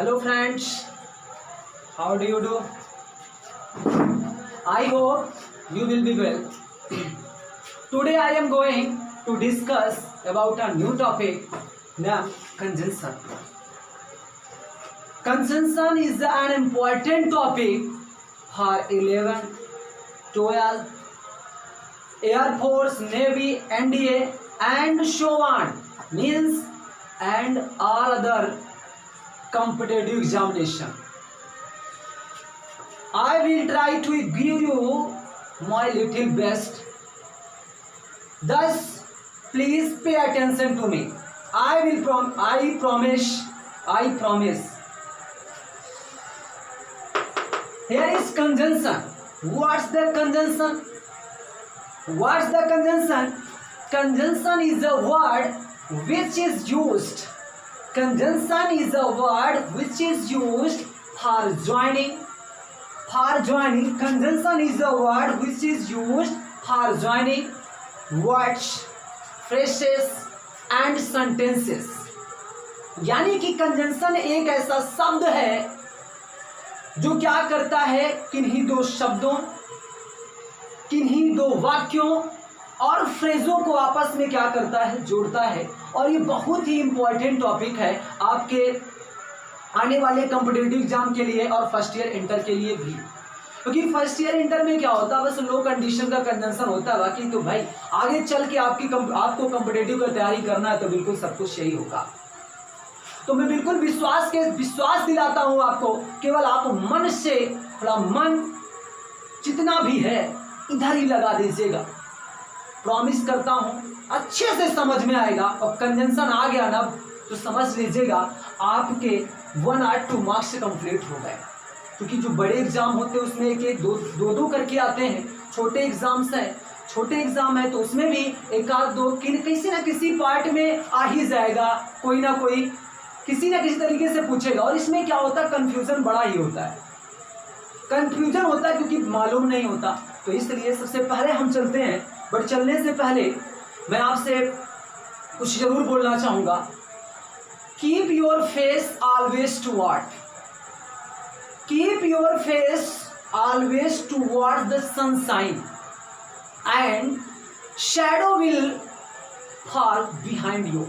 Hello friends, how do you do? I hope you will be well. Today I am going to discuss about a new topic named conjunction. Conjunction is an important topic for 11, 12, Air Force, Navy, NDA and so on, means and all other competitive examination. I will try to give you my little best. Thus, please pay attention to me. I promise. Here is conjunction. What's the conjunction? Conjunction is a word which is used. Conjunction is a word which is used for joining. Conjunction is a word which is used for joining words, phrases and sentences. यानी कि conjunction एक ऐसा शब्द है जो क्या करता है, किन्हीं दो शब्दों, किन्हीं दो वाक्यों और फ्रेजों को आपस में क्या करता है, जोड़ता है। और ये बहुत ही इंपॉर्टेंट टॉपिक है आपके आने वाले कॉम्पिटिटिव एग्जाम के लिए और फर्स्ट ईयर इंटर के लिए भी, क्योंकि फर्स्ट ईयर इंटर में क्या होता है, बस लो कंडीशन का कंजंक्शन होता है। बाकी तो भाई आगे चल के आपको कॉम्पिटिटिव का तैयारी करना है तो बिल्कुल सब कुछ सही होगा। तो मैं बिल्कुल विश्वास दिलाता हूँ आपको, केवल आप मन से थोड़ा मन जितना भी है इधर ही लगा दीजिएगा। प्रॉमिस करता हूँ अच्छे से समझ में आएगा। और कंजंक्शन आ गया ना तो समझ लीजिएगा आपके 1 और 2 मार्क्स कंप्लीट हो गए, क्योंकि जो बड़े एग्जाम होते हैं उसमें एक दो करके आते हैं। छोटे एग्जाम है तो उसमें भी एक आध दो किसी ना किसी पार्ट में आ ही जाएगा, कोई ना कोई किसी ना किसी तरीके से पूछेगा। और इसमें क्या होता है, कन्फ्यूजन बड़ा ही होता है, क्योंकि मालूम नहीं होता। तो इसलिए सबसे पहले हम चलते हैं, बट चलने से पहले मैं आपसे कुछ जरूर बोलना चाहूंगा। Keep your face always toward, keep your face always toward the sunshine and shadow will fall behind you.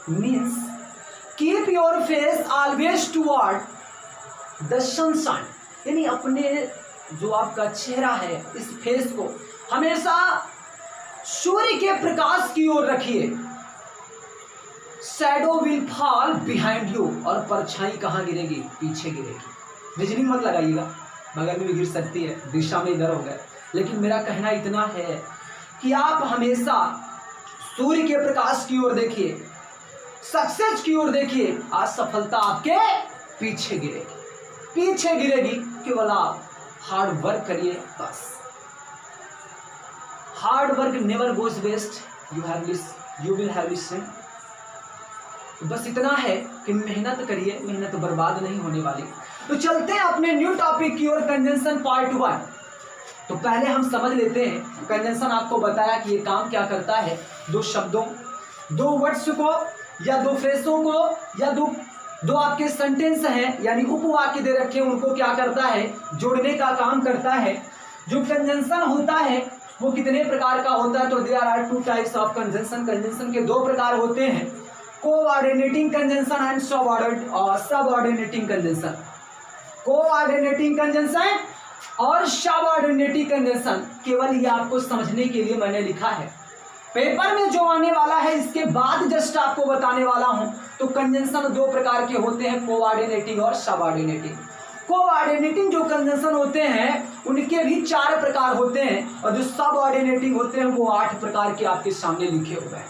Means keep your face always toward the sunshine, यानी अपने जो आपका चेहरा है इस फेस को हमेशा सूर्य के प्रकाश की ओर रखिए। Shadow will fall behind you, और परछाई कहाँ गिरेगी, पीछे गिरेगी। रीजनिंग मत लगाइएगा, बगल में भी गिर सकती है, दिशा में इधर हो गए। लेकिन मेरा कहना इतना है कि आप हमेशा सूर्य के प्रकाश की ओर देखिए, सक्सेस की ओर देखिए। आज सफलता आपके पीछे गिरेगी, केवल आप हार्ड वर्क करिए बस। Hard work never goes waste, you will have listen. बस इतना है कि मेहनत करिए, मेहनत बर्बाद नहीं होने वाली। तो चलते हैं अपने न्यू टॉपिक की ओर, कंजंक्शन पार्ट 1। तो पहले हम समझ लेते हैं कंजंक्शन। आपको बताया कि ये काम क्या करता है, दो शब्दों, दो वर्ड्स को या दो फ्रेजों को या दो आपके सेंटेंस हैं यानी उपवाक्य दे रखे हैं, उनको क्या करता है, जोड़ने का काम करता है। जो कंजंक्शन होता है वो कितने प्रकार का होता है, तो there are 2 types of conjunction. Conjunction के 2 प्रकार होते हैं, coordinating conjunction and subordinating conjunction. Coordinating conjunction और सबऑर्डिनेटिंग कंजंक्शन, केवल ये आपको समझने के लिए मैंने लिखा है। पेपर में जो आने वाला है इसके बाद जस्ट आपको बताने वाला हूं। तो कंजंक्शन 2 प्रकार के होते हैं, कोऑर्डिनेटिंग और सबऑर्डिनेटिंग। कोऑर्डिनेटिंग जो कंजंक्शन होते हैं उनके भी 4 प्रकार होते हैं, और जो सबऑर्डिनेटिंग होते हैं वो 8 प्रकार के आपके सामने लिखे हुए हैं।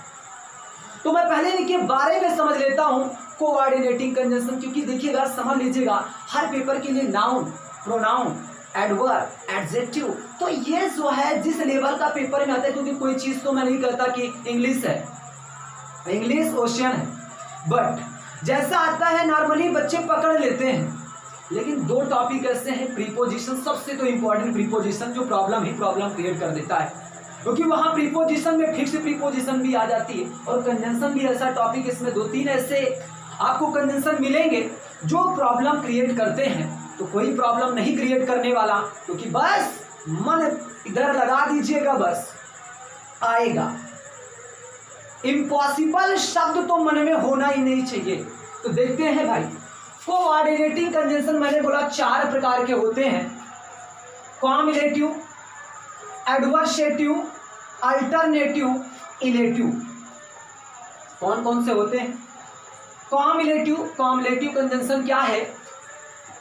तो मैं पहले इनके बारे में समझ लेता हूं, कोऑर्डिनेटिंग कंजंक्शन। क्योंकि देखिएगा, समझ लीजिएगा, हर पेपर के लिए नाउन, प्रोनाउन, एडवर्ब, एडजेक्टिव, तो ये जो है जिस लेवल का पेपर में आता है, क्योंकि कोई चीज तो मैं नहीं कहता कि इंग्लिश है, इंग्लिश ओशियन है, बट जैसा आता है नॉर्मली बच्चे पकड़ लेते हैं। लेकिन 2 टॉपिक ऐसे हैं, प्रीपोजिशन सबसे तो इंपॉर्टेंट प्रीपोजिशन, जो प्रॉब्लम क्रिएट कर देता है। क्योंकि वहां प्रीपोजिशन में फिक्स प्रीपोजिशन भी आ जाती है और कंजंक्शन भी ऐसा टॉपिक, इसमें 2-3 ऐसे आपको कंजंक्शन मिलेंगे जो प्रॉब्लम क्रिएट करते हैं तो कोई प्रॉब्लम नहीं क्रिएट करने वाला, क्योंकि बस मन इधर लगा दीजिएगा बस आएगा। इम्पॉसिबल शब्द तो मन में होना ही नहीं चाहिए। तो देखते हैं भाई, कोऑर्डिनेटिंग कंजंक्शन मैंने बोला 4 प्रकार के होते हैं, कॉम्युलेटिव, एडवर्सेटिव, अल्टरनेटिव, इलेटिव। कौन कौन से होते हैं? कॉम्युलेटिव कंजंक्शन क्या है?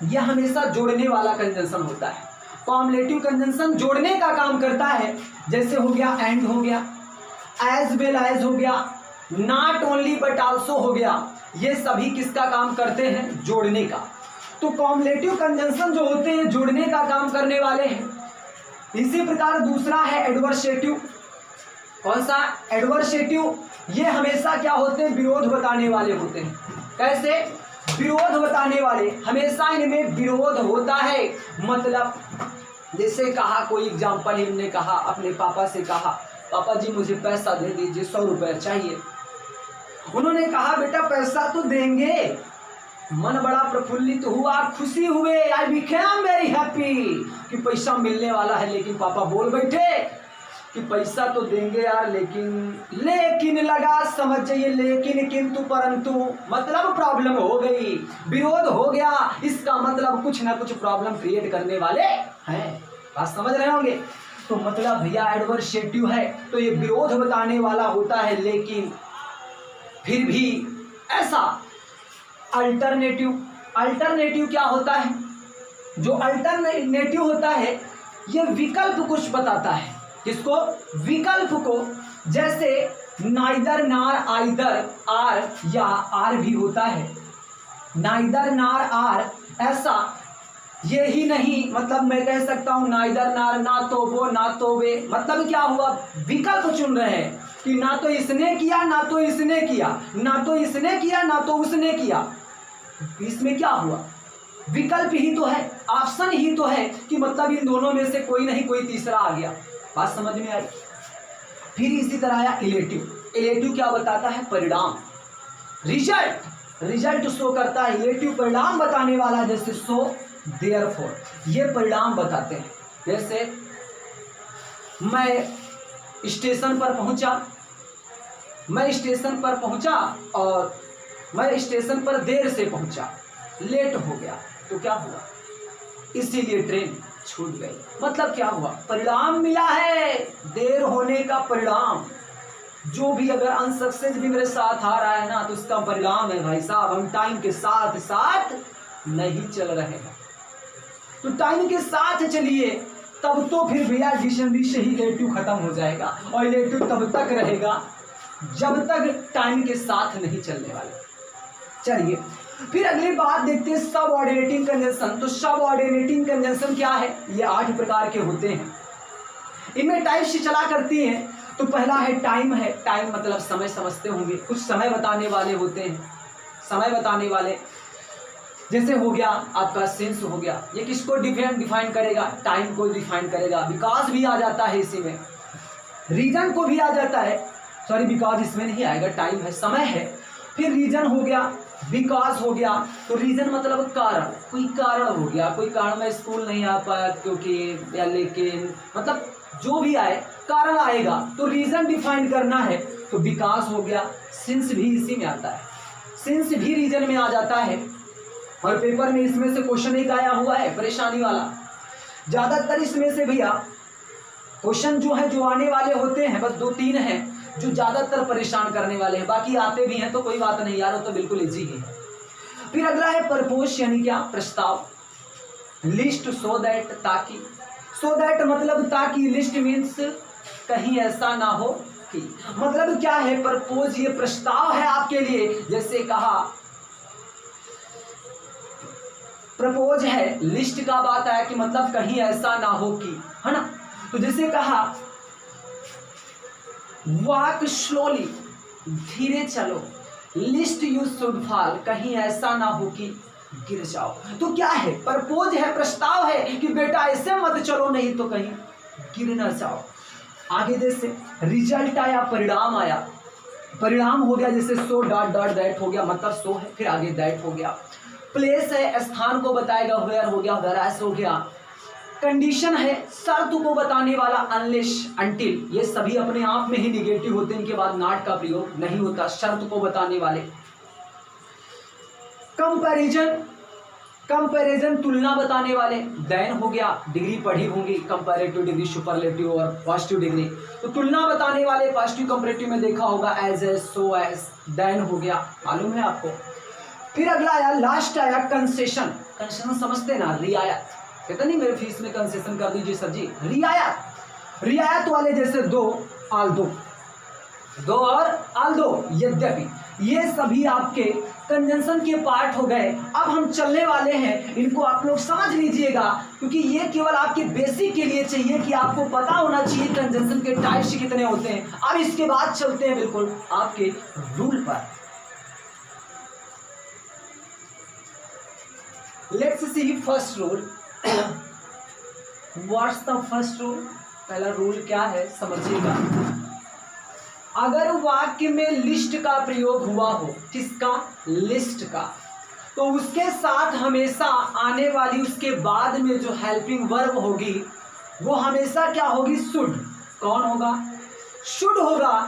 यह हमेशा जोड़ने वाला कंजंक्शन होता है। कॉम्युलेटिव कंजंक्शन जोड़ने का काम करता है, जैसे हो गया एंड हो गया, एज वेल एज हो गया, नॉट ओनली बट आल्सो हो गया। ये सभी किसका काम करते हैं? जोड़ने का। तो कॉम्युलेटिव कंजंक्शन जो होते हैं जोड़ने का काम करने वाले हैं। इसी प्रकार दूसरा है एडवर्सेटिव। कौन सा? एडवर्सेटिव। ये हमेशा क्या होते हैं? विरोध बताने वाले होते हैं। कैसे? विरोध बताने वाले, हमेशा इनमें विरोध होता है। मतलब जैसे कहा, कोई एग्जाम्पल इन्होंने कहा, अपने पापा से कहा, पापा जी मुझे पैसा दे दीजिए, 100 रुपये चाहिए। उन्होंने कहा बेटा पैसा तो देंगे। मन बड़ा प्रफुल्लित हुआ, खुशी हुए, आई बिकेम वेरी हैप्पी कि पैसा मिलने वाला है। लेकिन पापा बोल बैठे कि पैसा तो देंगे यार, लेकिन लगा, समझ जाइए, लेकिन किंतु परंतु, मतलब प्रॉब्लम हो गई, विरोध हो गया। इसका मतलब कुछ ना कुछ प्रॉब्लम क्रिएट करने वाले हैं। बात समझ रहे होंगे? तो मतलब भैया एडवर्सेटिव है तो ये विरोध बताने वाला होता है, लेकिन फिर भी ऐसा। अल्टरनेटिव क्या होता है? जो अल्टरनेटिव होता है ये विकल्प कुछ बताता है। किसको? विकल्प को। जैसे नाइदर, नार, आइदर, आर, या आर भी होता है। नाइदर, नार, आर, ऐसा। ये ही नहीं, मतलब मैं कह सकता हूं नाइदर, नार, ना तो वो ना तो वे। मतलब क्या हुआ? विकल्प चुन रहे हैं कि ना तो इसने किया ना तो इसने किया, ना तो इसने किया ना तो उसने किया। इसमें क्या हुआ? विकल्प ही तो है, ऑप्शन ही तो है कि मतलब इन दोनों में से कोई नहीं कोई तीसरा आ गया। बात समझ में आई? फिर इसी तरह आया इलेटिव। इलेटिव क्या बताता है? परिणाम, रिजल्ट शो करता है। इलेटिव परिणाम बताने वाला, जैसे सो, देयरफॉर, ये परिणाम बताते हैं। जैसे मैं स्टेशन पर पहुंचा और मैं स्टेशन पर देर से पहुंचा, लेट हो गया, तो क्या हुआ? इसीलिए ट्रेन छूट गई। मतलब क्या हुआ? परिणाम मिला है, देर होने का परिणाम। जो भी अगर अनसक्सेस भी मेरे साथ आ रहा है ना, तो उसका परिणाम है भाई साहब, हम टाइम के साथ साथ नहीं चल रहे हैं। तो टाइम के साथ चलिए, तब तो फिर भैया डिक्शनरी से ही इलेटिव खत्म हो जाएगा, और इलेटिव तब तक रहेगा जब तक टाइम के साथ नहीं चलने वाले। चलिए फिर अगली बात देखते हैं, सबऑर्डिनेटिंग कंजंक्शन। तो सबऑर्डिनेटिंग कंजंक्शन क्या है? ये 8 प्रकार के होते हैं। इनमें टाइप्स से चला करती हैं। तो पहला है टाइम है। टाइम मतलब समय, समझते होंगे, कुछ समय बताने वाले होते हैं। समय बताने वाले जैसे हो गया आपका सेंस हो गया, ये किसको डिफाइन करेगा? टाइम को डिफाइन करेगा। बिकॉज भी आ जाता है इसी में, रीजन को भी आ जाता है। सॉरी, बिकॉज इसमें नहीं आएगा, टाइम है, समय है। फिर रीजन हो गया, बिकॉज हो गया। तो रीजन मतलब कारण, कोई कारण हो गया, कोई कारण मैं स्कूल नहीं आ पाया क्योंकि, या लेकिन, मतलब जो भी आए कारण आएगा, तो रीजन डिफाइन करना है। तो बिकॉज हो गया। सिंस भी इसी में आता है, सिंस भी रीजन में आ जाता है। और पेपर में इसमें से क्वेश्चन एक आया हुआ है परेशानी वाला। ज्यादातर इसमें से भैया क्वेश्चन जो है जो आने वाले होते हैं, बस 2-3 हैं जो ज्यादातर परेशान करने वाले हैं। बाकी आते भी हैं तो कोई बात नहीं यार, वो तो बिल्कुल इजी ही है। फिर अगला है परपोज, यानी क्या? प्रस्ताव। लिस्ट, सो दैट, ताकि। सो दैट मतलब ताकि, लिस्ट मीन्स कहीं ऐसा ना हो कि, मतलब क्या है? परपोज, ये प्रस्ताव है आपके लिए। जैसे कहा प्रपोज है, लिस्ट का बात है कि मतलब कहीं ऐसा ना हो कि, है ना? तो जैसे कहा वॉक स्लोली, धीरे चलो, लिस्ट यू शुड फॉल, कहीं ऐसा ना हो कि गिर जाओ। तो क्या है? प्रपोज है, प्रस्ताव है कि बेटा ऐसे मत चलो नहीं तो कहीं गिर ना जाओ। आगे जैसे रिजल्ट आया, परिणाम आया। परिणाम हो गया जैसे सो डॉट डॉट दैट हो गया, मतलब सो है, फिर आगे दैट हो गया। प्लेस है स्थान को बताएगा, वेयर हो गया, वेरास हो गया। कंडीशन है शर्त को बताने वाला, अनलेस, अनटिल, ये सभी अपने आप में ही निगेटिव होते हैं, इनके बाद नॉट का प्रयोग नहीं होता शर्त को बताने वाले। कंपैरिजन, कंपैरिजन तुलना बताने वाले, देन हो गया, डिग्री पढ़ी होंगी, कंपैरेटिव डिग्री, सुपरलेटिव और पॉजिटिव डिग्री, तो तुलना बताने वाले पॉजिटिव कंपैरेटिव में देखा होगा एज, सो एज, देन हो गया, मालूम है आपको। फिर अगला आया, लास्ट आया कंसेशन। कंसेशन समझते ना, रियायत, कहते नहीं मेरे फीस में कंसेशन कर दीजिए सर जी, रियायत, रियायत वाले जैसे दो, आल दो, दो और आल दो, यद्यपि, ये सभी आपके कंजंक्शन के पार्ट हो गए। अब हम चलने वाले हैं, इनको आप लोग समझ लीजिएगा, क्योंकि ये केवल आपके बेसिक के लिए चाहिए कि आपको पता होना चाहिए कंजंक्शन के टाइप्स कितने होते हैं। अब इसके बाद चलते हैं बिल्कुल आपके रूल पर। Let's see first rule. What's the first rule? पहला रूल क्या है समझिएगा। अगर वाक्य में लिस्ट का प्रयोग हुआ हो, किसका? लिस्ट का, तो उसके साथ हमेशा आने वाली उसके बाद में जो हेल्पिंग वर्ब होगी वो हमेशा क्या होगी? शुड। कौन होगा? शुड होगा।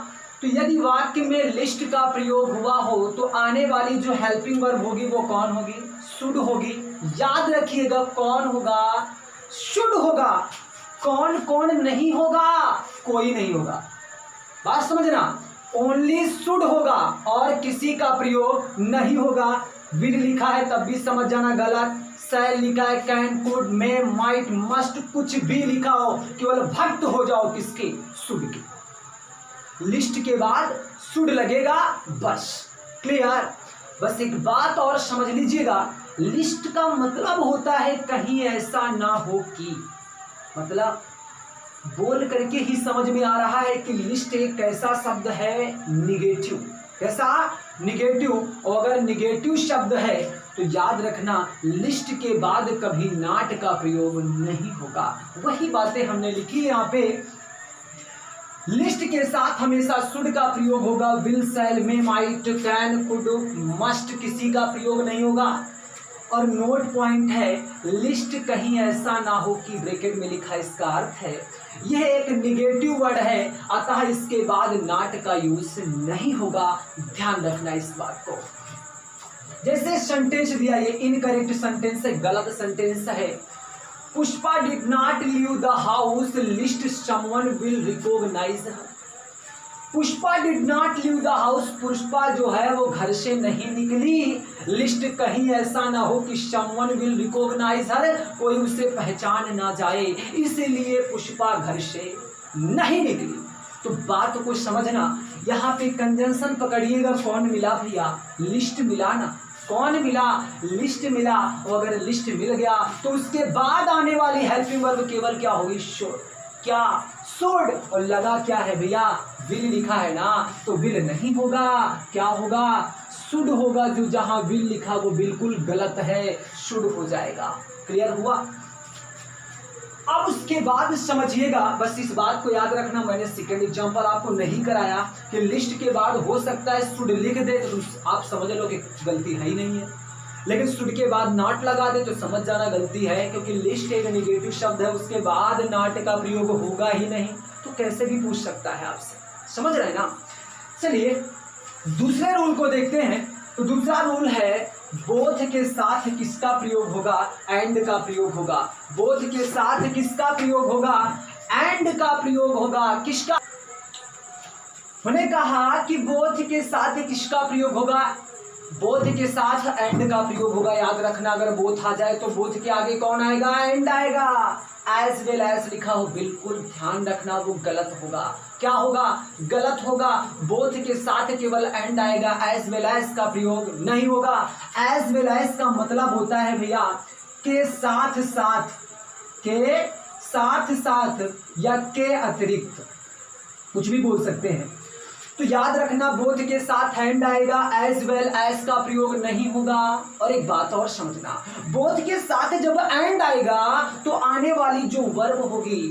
तो यदि वाक्य में लिस्ट का प्रयोग हुआ हो तो आने वाली जो हेल्पिंग वर्ब होगी वो कौन होगी? शुड होगी। याद रखिएगा, कौन होगा? शुड होगा। कौन कौन नहीं होगा? कोई नहीं होगा। बात समझना, ओनली शुड होगा और किसी का प्रयोग नहीं होगा। विल लिखा है तब भी समझ जाना गलत, शैल लिखा है, can, could, may, might, must, कुछ भी लिखा हो, केवल भक्त हो जाओ किसके? शुड के। लिस्ट के बाद शुड लगेगा, बस क्लियर। बस एक बात और समझ लीजिएगा, लिस्ट का मतलब होता है कहीं ऐसा ना हो कि, मतलब बोल करके ही समझ में आ रहा है कि लिस्ट एक ऐसा शब्द है निगेटिव। कैसा? निगेटिव। और अगर निगेटिव शब्द है तो याद रखना लिस्ट के बाद कभी नॉट का प्रयोग नहीं होगा। वही बातें हमने लिखी यहाँ पे, लिस्ट के साथ हमेशा शुड का प्रयोग होगा, will, shall, may, might, can, could, must किसी का प्रयोग नहीं होगा। और नोट पॉइंट है, लिस्ट कहीं ऐसा ना हो कि, ब्रैकेट में लिखा, इसका अर्थ है यह एक निगेटिव वर्ड है, अतः इसके बाद नॉट का यूज नहीं होगा। ध्यान रखना इस बात को। जैसे सेंटेंस दिया, ये इनकरेक्ट सेंटेंस है, गलत सेंटेंस है। Pushpa did not leave the house lest someone will recognise her. Pushpa did not leave the house, Pushpa जो है वो घर से नहीं निकली, लिस्ट कहीं ऐसा ना हो कि समवन विल रिकॉग्नाइज हर, कोई उसे पहचान ना जाए, इसलिए पुष्पा घर से नहीं निकली। तो बात को समझना, यहाँ पे कंजंक्शन पकड़िएगा, कौन मिला भैया? लिस्ट मिला ना। कौन मिला? लिस्ट मिला। और अगर लिस्ट मिल गया तो उसके बाद आने वाली हेल्पिंग वर्ब केवल क्या होगी? शुड। क्या? शुड। और लगा क्या है भैया? विल लिखा है ना, तो विल नहीं होगा, क्या होगा? शुड होगा। जो जहां विल लिखा वो बिल्कुल गलत है, शुड हो जाएगा। क्लियर हुआ? अब उसके बाद समझिएगा, बस इस बात को याद रखना, मैंने सेकंड एग्जांपल आपको नहीं कराया कि लिस्ट के बाद हो सकता है शुड लिख दे तो आप समझ लो कि गलती है ही नहीं है, लेकिन शुड के बाद नॉट लगा दे तो समझ जाना गलती है, क्योंकि लिस्ट एक नेगेटिव शब्द है, उसके बाद नॉट का प्रयोग होगा ही नहीं, तो कैसे भी पूछ सकता है आपसे। समझ रहे हैं ना? चलिए दूसरे रूल को देखते हैं। तो दूसरा रूल है, बोथ के साथ किसका प्रयोग होगा? एंड का प्रयोग होगा। बोथ के साथ किसका प्रयोग होगा? एंड का प्रयोग होगा। किसका? मैंने कहा कि बोथ के साथ किसका प्रयोग होगा? बोथ के साथ एंड का प्रयोग होगा। याद रखना, अगर बोथ आ जाए तो बोथ के आगे कौन आएगा? एंड आएगा। एज वेल एज लिखा हो, बिल्कुल ध्यान रखना, वो गलत होगा। क्या होगा? गलत होगा। बोथ के साथ केवल एंड आएगा, एज वेल एज का प्रयोग नहीं होगा। एज वेल एज का मतलब होता है भैया के साथ साथ, के साथ साथ या के अतिरिक्त, कुछ भी बोल सकते हैं। तो याद रखना, बोथ के साथ एंड आएगा, एज वेल एज का प्रयोग नहीं होगा। और एक बात और समझना, बोथ के साथ जब एंड आएगा तो आने वाली जो वर्ब होगी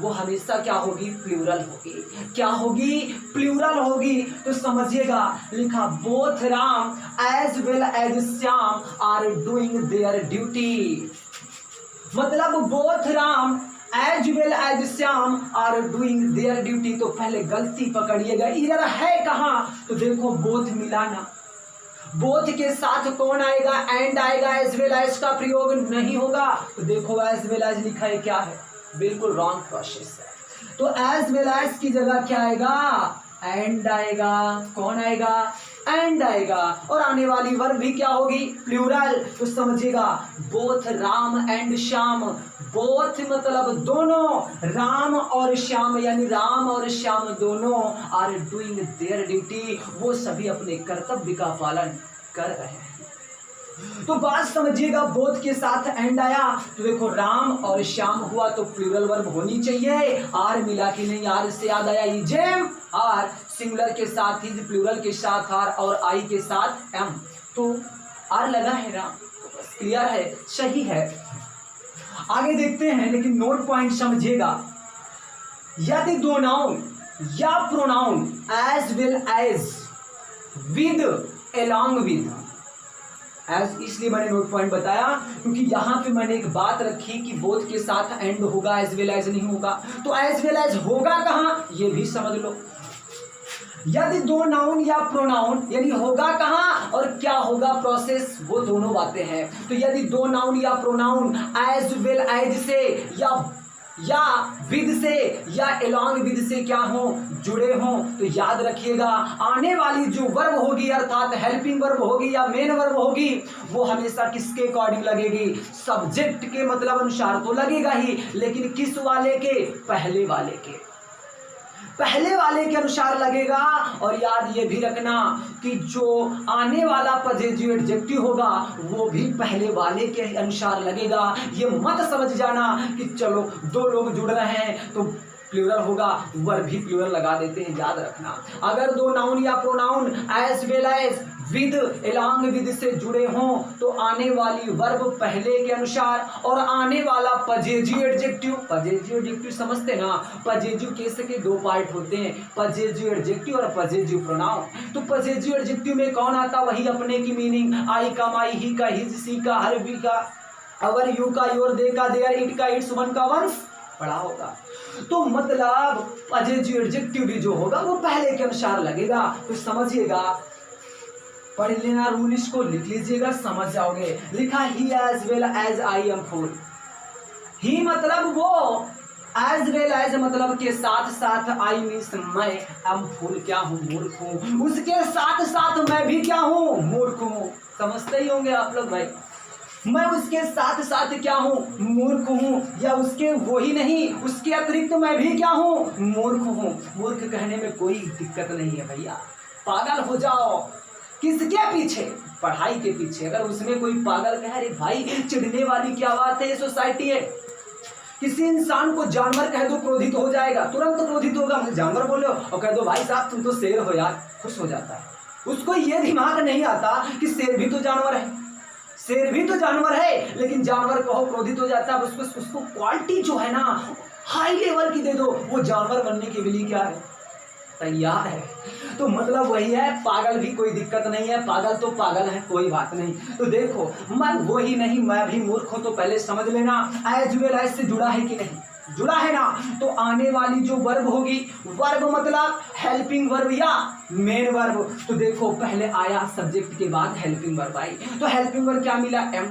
वो हमेशा क्या होगी, प्लूरल होगी। क्या होगी, प्लूरल होगी। तो समझिएगा, लिखा both Ram as well as Shyam are doing their duty. मतलब both Ram as well as Shyam are doing their duty. तो पहले गलती पकड़िएगा, इधर है कहां, तो देखो बोथ मिलाना, बोथ के साथ कौन आएगा, एंड आएगा, एज वेल एज का प्रयोग नहीं होगा। तो देखो एज वेल एज लिखा है, क्या है, बिल्कुल रॉन्ग प्रोसेस है। तो एज वेल एज की जगह क्या आएगा, एंड आएगा। कौन आएगा, एंड आएगा। और आने वाली वर्ब भी क्या होगी, प्लूरल। तो समझिएगा, both Ram and Shyam, both मतलब दोनों, राम और श्याम यानी राम और श्याम दोनों आर डूइंग देयर ड्यूटी, वो सभी अपने कर्तव्य का पालन कर रहे हैं। तो बात समझिएगा, बोथ के साथ एंड आया, तो देखो राम और श्याम हुआ तो प्लूरल वर्ब होनी चाहिए। आर मिला कि नहीं, आर से याद आया इजेम, आर सिंगुलर के साथ इज, प्लूरल के साथ आर और आई के साथ एम। तो आर लगा है ना, क्लियर है, सही है। आगे देखते हैं, लेकिन नोट पॉइंट समझिएगा, यदि दो नाउन या pronoun as well as with along with, as इसलिए मैंने नोट पॉइंट बताया क्योंकि यहां पे मैंने एक बात रखी कि बोथ के साथ एंड होगा, एज वेल एज नहीं होगा। तो एज वेल एज होगा कहां, ये भी समझ लो। यदि दो नाउन या प्रोनाउन, यानी होगा कहां और क्या होगा प्रोसेस, वो दोनों बातें हैं। तो यदि दो नाउन या प्रोनाउन एज वेल एज से या विद से या एलॉन्ग विद से क्या हो, जुड़े हों, तो याद रखिएगा आने वाली जो वर्ब होगी अर्थात हेल्पिंग वर्ब होगी या मेन वर्ब होगी, वो हमेशा किसके अकॉर्डिंग लगेगी, सब्जेक्ट के मतलब अनुसार तो लगेगा ही, लेकिन किस वाले के, पहले वाले के, पहले वाले के अनुसार लगेगा। और याद ये भी रखना कि जो आने वाला पॉजिटिव एडजेक्टिव होगा वो भी पहले वाले के अनुसार लगेगा। ये मत समझ जाना कि चलो दो लोग जुड़ रहे हैं तो प्लूरल होगा, वर्ब भी प्लूरल लगा देते हैं, याद रखना। अगर दो नाउन या pronoun as well as with along with से जुड़े हों तो आने वाली वर्ब पहले के अनुसार और आने वाला पॉजिटिव एडजेक्टिव, पॉजिटिव एडजेक्टिव समझते ना, पॉजिटिव केस के दो पार्ट होते हैं, पॉजिटिव एडजेक्टिव और पॉजिटिव प्रोनाउन। तो पॉजिटिव एडजेक्टिव में कौन आता, वही अपने की मीनिंग, आई का, माई, ही का, हिज, सी का, हर, वी का, अवर, यू का, योर, दे का, देयर, इट का, इट्स, वन का, वंस पढ़ा होगा। तो मतलब पॉजिटिव एडजेक्टिव भी जो होगा वो पहले के अनुसार लगेगा। तो समझिएगा, पढ़ लेना रूल, इसको लिख लीजिएगा, समझ जाओगे। लिखा he as well as I am fool, he मतलब वो, एज वेल एज मतलब के साथ साथ, आई मीन्स मैं, एम फूल क्या हूँ, मूर्ख हूँ, उसके साथ साथ मैं भी क्या हूँ, मूर्ख हूँ। समझते ही होंगे आप लोग भाई, मैं उसके साथ साथ क्या हूँ, मूर्ख हूँ, या उसके वो ही नहीं उसके अतिरिक्त मैं भी क्या हूँ, मूर्ख हूँ। मूर्ख कहने में कोई दिक्कत नहीं है भैया, पागल हो जाओ किसके पीछे, पढ़ाई के पीछे। अगर उसमें कोई पागल कहे अरे भाई चिढ़ने वाली क्या बात है, ये सोसाइटी है, किसी इंसान को जानवर कह दो क्रोधित हो जाएगा, तुरंत क्रोधित होगा, मुझे जानवर बोले और कह दो भाई साहब तुम तो शेर हो यार, खुश हो जाता है। उसको ये दिमाग नहीं आता कि शेर भी तो जानवर है, शेर भी तो जानवर है, लेकिन जानवर कहो क्रोधित हो जाता है। उसको क्वालिटी जो है ना हाई लेवल की दे दो, वो जानवर बनने के लिए क्या है, तैयार है। तो मतलब वही है, पागल भी कोई दिक्कत नहीं है, पागल तो पागल है, कोई बात नहीं। तो देखो मैं वो ही नहीं मैं भी मूर्ख हूं, तो पहले समझ लेना एज वेल एज से जुड़ा है कि नहीं, जुड़ा है ना। तो आने वाली जो वर्ब होगी, वर्ब मतलब हेल्पिंग वर्ब या मेन वर्ब। तो देखो पहले आया सब्जेक्ट के बाद हेल्पिंग वर्ब आई, तो हेल्पिंग वर्ब क्या मिला, एम।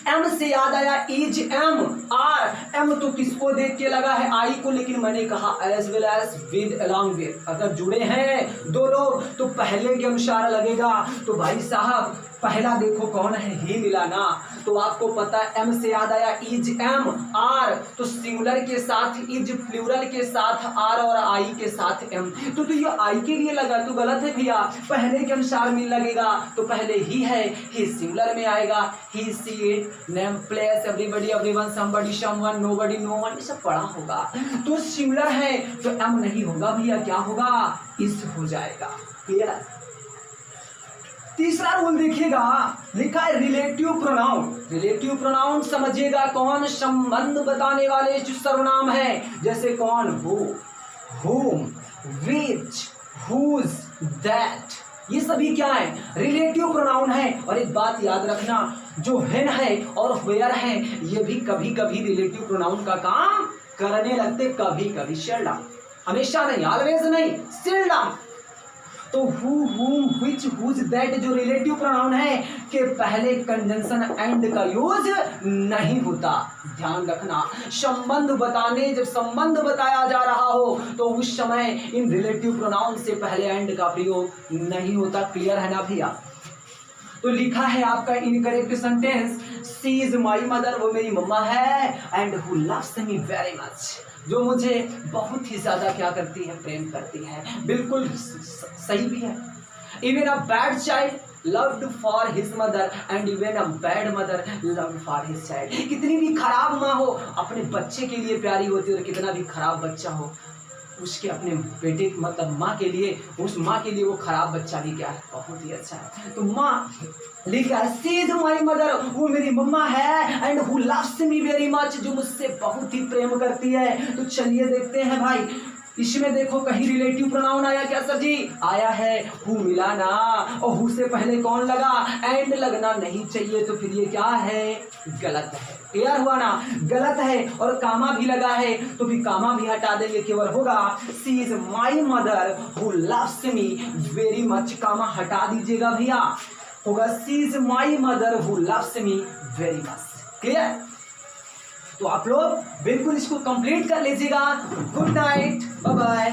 एम से याद आया इज, एम, आर, एम तो किसको देख के लगा है, आई को, लेकिन मैंने कहा as well as with along with, अगर जुड़े हैं दो लोग तो पहले के अनुसार लगेगा। तो भाई साहब पहला देखो कौन है, ही मिला ना। तो आपको पता है एम से याद आया इज, एम, आर, तो सिंगुलर के साथ इज, प्लूरल के साथ आर और आई के साथ एम। तो ये आई के लिए लगा तो गलत है भैया, पहले के अनुसार मिल लगेगा। तो पहले ही है, ही सिंगुलर में आएगा, he, she, it, name, place, everybody, everyone, somebody, someone, nobody, no one, ये सब पढ़ा होगा। तो सिंगुलर है तो एम नहीं होगा भैया, क्या होगा, इस हो जाएगा। क्लियर। तीसरा रूल देखिएगा, लिखा है रिलेटिव प्रोनाउन। रिलेटिव प्रोनाउन समझिएगा, कौन संबंध बताने वाले जो सर्वनाम है, जैसे कौन, who, whom, which, whose, that, ये सभी क्या है, रिलेटिव प्रोनाउन है। और एक बात याद रखना, जो हेन है और वेयर है, ये भी कभी कभी रिलेटिव प्रोनाउन का काम करने लगते, कभी कभी, सेल्डम, हमेशा नहीं, ऑलवेज नहीं, सेल्डम। तो who, whom, which, whose, that जो रिलेटिव प्रोनाउन है के पहले कंजंक्शन एंड का यूज नहीं होता। ध्यान रखना, संबंध बताने, जब संबंध बताया जा रहा हो तो उस समय इन रिलेटिव प्रोनाउन से पहले एंड का प्रयोग नहीं होता। क्लियर है ना भैया? तो लिखा है आपका incorrect sentence, she is my mother, वो मेरी मम्मा है, and who loves me very much, जो मुझे बहुत ही ज्यादा क्या करती है, प्रेम करती है। बिल्कुल सही भी है। Even a bad child loved for his mother and even a bad mother loved for his child. कितनी भी खराब माँ हो अपने बच्चे के लिए प्यारी होती है, और कितना भी खराब बच्चा हो उसके अपने बेटे मतलब माँ के लिए, उस माँ के लिए वो खराब बच्चा भी क्या है, बहुत ही अच्छा है। तो माँ लिखा है, शी इज माई मदर, वो मेरी मम्मा है, and who loves me very much, जो मुझसे बहुत ही प्रेम करती है। तो चलिए देखते हैं भाई, इसमें देखो कहीं रिलेटिव प्रोनाउन आया क्या सर जी? आया है, हु मिला ना, और हु से पहले कौन लगा, एंड लगना नहीं चाहिए, तो फिर ये क्या है, गलत है। क्लियर हुआ ना? गलत है। और कामा भी लगा है तो भी कामा भी हटा देंगे, केवल होगा she is my mother who loves me very much, comma हटा दीजिएगा भैया, होगा she is my mother who loves me very much. Clear? तो आप लोग बिल्कुल इसको कंप्लीट कर लीजिएगा। Good night, bye bye.